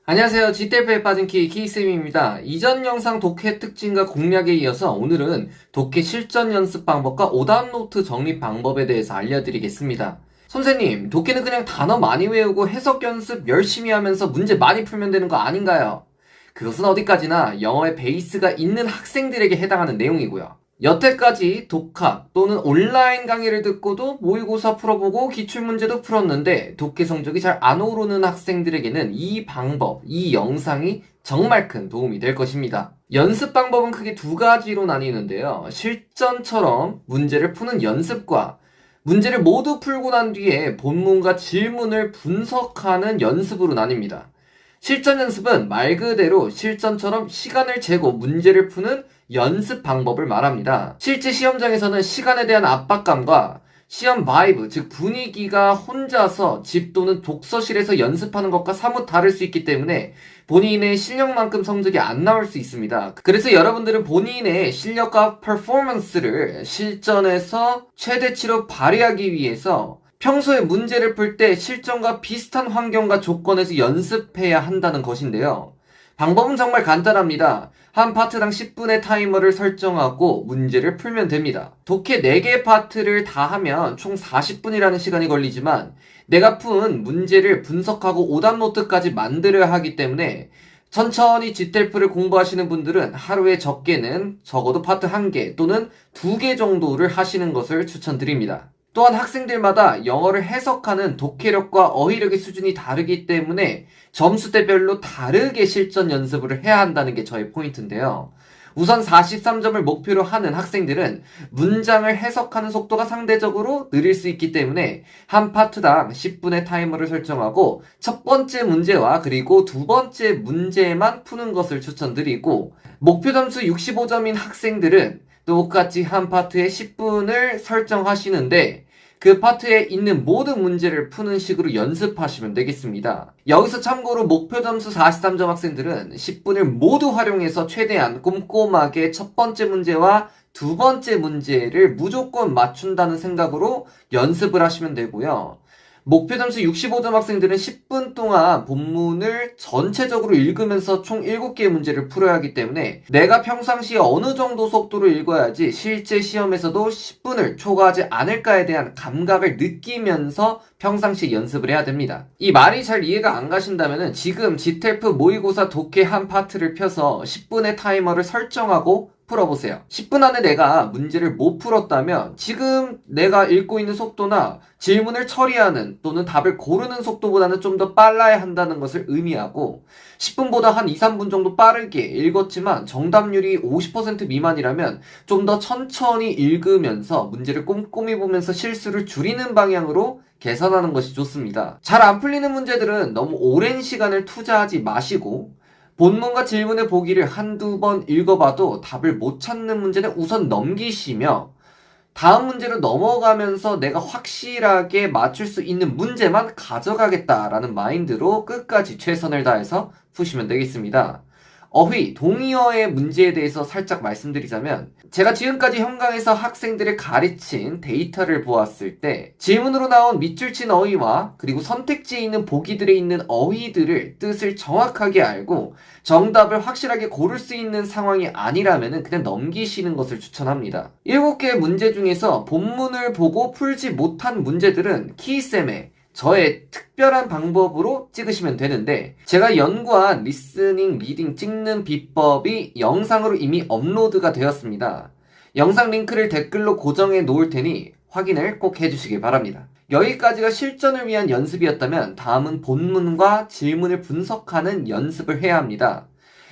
안녕하세요. G텔프에 빠진 키쌤입니다. 이전 영상 독해 특징과 공략에 이어서 오늘은 독해 실전 연습 방법과 오답노트 정립 방법에 대해서 알려드리겠습니다. 선생님, 독해는 그냥 단어 많이 외우고 해석 연습 열심히 하면서 문제 많이 풀면 되는 거 아닌가요? 그것은 어디까지나 영어의 베이스가 있는 학생들에게 해당하는 내용이고요. 여태까지 독학 또는 온라인 강의를 듣고도 모의고사 풀어보고 기출문제도 풀었는데 독해 성적이 잘 안 오르는 학생들에게는 이 방법, 이 영상이 정말 큰 도움이 될 것입니다. 연습 방법은 크게 두 가지로 나뉘는데요. 실전처럼 문제를 푸는 연습과 문제를 모두 풀고 난 뒤에 본문과 질문을 분석하는 연습으로 나뉩니다. 실전 연습은 말 그대로 실전처럼 시간을 재고 문제를 푸는 연습 방법을 말합니다. 실제 시험장에서는 시간에 대한 압박감과 시험 바이브, 즉 분위기가 혼자서 집 또는 독서실에서 연습하는 것과 사뭇 다를 수 있기 때문에 본인의 실력만큼 성적이 안 나올 수 있습니다. 그래서 여러분들은 본인의 실력과 퍼포먼스를 실전에서 최대치로 발휘하기 위해서 평소에 문제를 풀 때 실전과 비슷한 환경과 조건에서 연습해야 한다는 것인데요. 방법은 정말 간단합니다. 한 파트당 10분의 타이머를 설정하고 문제를 풀면 됩니다. 독해 4개 파트를 다 하면 총 40분이라는 시간이 걸리지만 내가 푼 문제를 분석하고 오답노트까지 만들어야 하기 때문에 천천히 G텔프를 공부하시는 분들은 하루에 적게는 적어도 파트 1개 또는 2개 정도를 하시는 것을 추천드립니다. 또한 학생들마다 영어를 해석하는 독해력과 어휘력의 수준이 다르기 때문에 점수대별로 다르게 실전 연습을 해야 한다는 게 저의 포인트인데요. 우선 43점을 목표로 하는 학생들은 문장을 해석하는 속도가 상대적으로 느릴 수 있기 때문에 한 파트당 10분의 타이머를 설정하고 첫 번째 문제와 그리고 두 번째 문제만 푸는 것을 추천드리고 목표 점수 65점인 학생들은 똑같이 한 파트에 10분을 설정하시는데 그 파트에 있는 모든 문제를 푸는 식으로 연습하시면 되겠습니다. 여기서 참고로 목표 점수 43점 학생들은 10분을 모두 활용해서 최대한 꼼꼼하게 첫 번째 문제와 두 번째 문제를 무조건 맞춘다는 생각으로 연습을 하시면 되고요. 목표 점수 65점 학생들은 10분 동안 본문을 전체적으로 읽으면서 총 7개의 문제를 풀어야 하기 때문에 내가 평상시에 어느 정도 속도로 읽어야지 실제 시험에서도 10분을 초과하지 않을까에 대한 감각을 느끼면서 평상시에 연습을 해야 됩니다. 이 말이 잘 이해가 안 가신다면 지금 G텔프 모의고사 독해 한 파트를 펴서 10분의 타이머를 설정하고 풀어보세요. 10분 안에 내가 문제를 못 풀었다면 지금 내가 읽고 있는 속도나 질문을 처리하는 또는 답을 고르는 속도보다는 좀 더 빨라야 한다는 것을 의미하고 10분보다 한 2, 3분 정도 빠르게 읽었지만 정답률이 50% 미만이라면 좀 더 천천히 읽으면서 문제를 꼼꼼히 보면서 실수를 줄이는 방향으로 개선하는 것이 좋습니다. 잘 안 풀리는 문제들은 너무 오랜 시간을 투자하지 마시고 본문과 질문의 보기를 한두 번 읽어봐도 답을 못 찾는 문제는 우선 넘기시며 다음 문제로 넘어가면서 내가 확실하게 맞출 수 있는 문제만 가져가겠다라는 마인드로 끝까지 최선을 다해서 푸시면 되겠습니다. 어휘, 동의어의 문제에 대해서 살짝 말씀드리자면 제가 지금까지 현강에서 학생들을 가르친 데이터를 보았을 때 질문으로 나온 밑줄 친 어휘와 그리고 선택지에 있는 보기들에 있는 어휘들을 뜻을 정확하게 알고 정답을 확실하게 고를 수 있는 상황이 아니라면 그냥 넘기시는 것을 추천합니다. 7개의 문제 중에서 본문을 보고 풀지 못한 문제들은 키쌤의 저의 특별한 방법으로 찍으시면 되는데 제가 연구한 리스닝, 리딩 찍는 비법이 영상으로 이미 업로드가 되었습니다. 영상 링크를 댓글로 고정해 놓을 테니 확인을 꼭 해주시길 바랍니다. 여기까지가 실전을 위한 연습이었다면 다음은 본문과 질문을 분석하는 연습을 해야 합니다.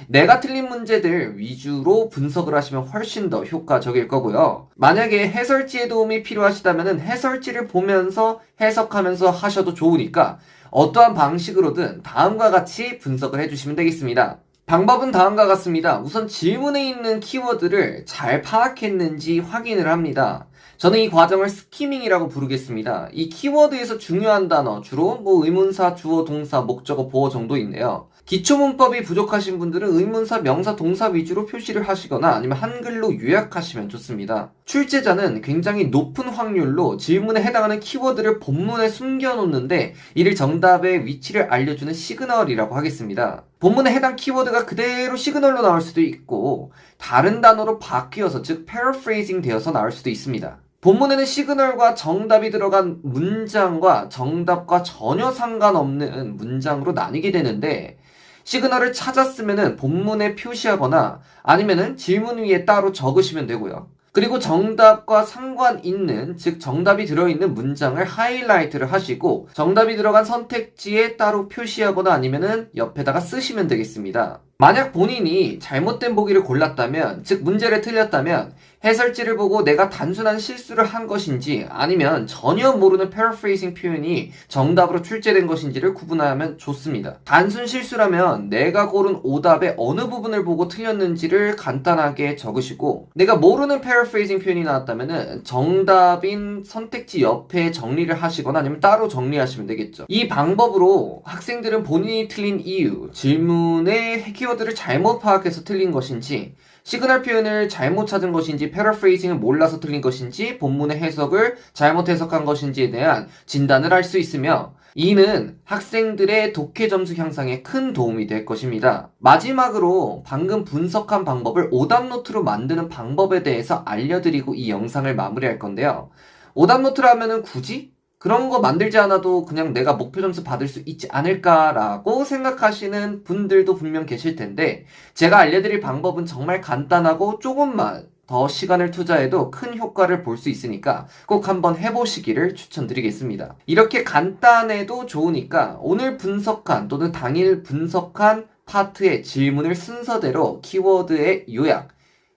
내가 틀린 문제들 위주로 분석을 하시면 훨씬 더 효과적일 거고요. 만약에 해설지의 도움이 필요하시다면 해설지를 보면서 해석하면서 하셔도 좋으니까 어떠한 방식으로든 다음과 같이 분석을 해주시면 되겠습니다. 방법은 다음과 같습니다. 우선 질문에 있는 키워드를 잘 파악했는지 확인을 합니다. 저는 이 과정을 스키밍이라고 부르겠습니다. 이 키워드에서 중요한 단어, 주로 의문사, 주어, 동사, 목적어, 보어 정도인데요. 기초 문법이 부족하신 분들은 의문사, 명사, 동사 위주로 표시를 하시거나 아니면 한글로 요약하시면 좋습니다. 출제자는 굉장히 높은 확률로 질문에 해당하는 키워드를 본문에 숨겨놓는데 이를 정답의 위치를 알려주는 시그널이라고 하겠습니다. 본문에 해당 키워드가 그대로 시그널로 나올 수도 있고 다른 단어로 바뀌어서 즉 paraphrasing 되어서 나올 수도 있습니다. 본문에는 시그널과 정답이 들어간 문장과 정답과 전혀 상관없는 문장으로 나뉘게 되는데 시그널을 찾았으면은 본문에 표시하거나 아니면은 질문 위에 따로 적으시면 되고요. 그리고 정답과 상관 있는, 즉 정답이 들어있는 문장을 하이라이트를 하시고 정답이 들어간 선택지에 따로 표시하거나 아니면은 옆에다가 쓰시면 되겠습니다. 만약 본인이 잘못된 보기를 골랐다면, 즉 문제를 틀렸다면 해설지를 보고 내가 단순한 실수를 한 것인지 아니면 전혀 모르는 paraphrasing 표현이 정답으로 출제된 것인지를 구분하면 좋습니다. 단순 실수라면 내가 고른 오답의 어느 부분을 보고 틀렸는지를 간단하게 적으시고 내가 모르는 paraphrasing 표현이 나왔다면 정답인 선택지 옆에 정리를 하시거나 아니면 따로 정리하시면 되겠죠. 이 방법으로 학생들은 본인이 틀린 이유, 질문의 키워드를 잘못 파악해서 틀린 것인지 시그널 표현을 잘못 찾은 것인지 패러프레이징을 몰라서 틀린 것인지 본문의 해석을 잘못 해석한 것인지에 대한 진단을 할 수 있으며 이는 학생들의 독해 점수 향상에 큰 도움이 될 것입니다. 마지막으로 방금 분석한 방법을 오답노트로 만드는 방법에 대해서 알려드리고 이 영상을 마무리할 건데요. 오답노트를 하면은 굳이 그런 거 만들지 않아도 그냥 내가 목표 점수 받을 수 있지 않을까라고 생각하시는 분들도 분명 계실 텐데 제가 알려드릴 방법은 정말 간단하고 조금만 더 시간을 투자해도 큰 효과를 볼 수 있으니까 꼭 한번 해보시기를 추천드리겠습니다. 이렇게 간단해도 좋으니까 오늘 분석한 또는 당일 분석한 파트의 질문을 순서대로 키워드의 요약,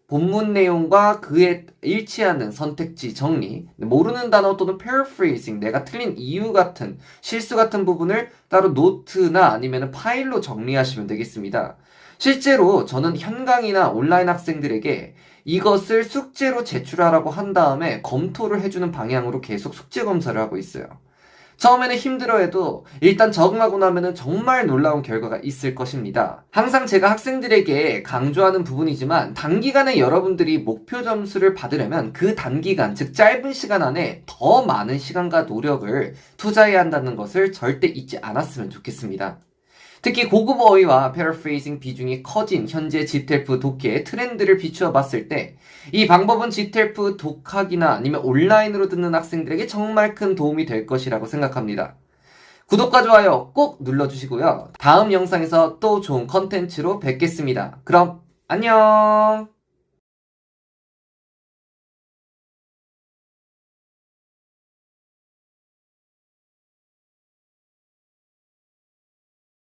본문 내용과 그에 일치하는 선택지 정리, 모르는 단어 또는 paraphrasing, 내가 틀린 이유 같은 실수 같은 부분을 따로 노트나 아니면 파일로 정리하시면 되겠습니다. 실제로 저는 현강이나 온라인 학생들에게 이것을 숙제로 제출하라고 한 다음에 검토를 해주는 방향으로 계속 숙제 검사를 하고 있어요. 처음에는 힘들어해도 일단 적응하고 나면은 정말 놀라운 결과가 있을 것입니다. 항상 제가 학생들에게 강조하는 부분이지만 단기간에 여러분들이 목표 점수를 받으려면 그 단기간, 즉 짧은 시간 안에 더 많은 시간과 노력을 투자해야 한다는 것을 절대 잊지 않았으면 좋겠습니다. 특히 고급 어휘와 패러프레이징 비중이 커진 현재 GTELF 독해의 트렌드를 비추어 봤을 때 이 방법은 GTELF 독학이나 아니면 온라인으로 듣는 학생들에게 정말 큰 도움이 될 것이라고 생각합니다. 구독과 좋아요 꼭 눌러주시고요. 다음 영상에서 또 좋은 컨텐츠로 뵙겠습니다. 그럼 안녕!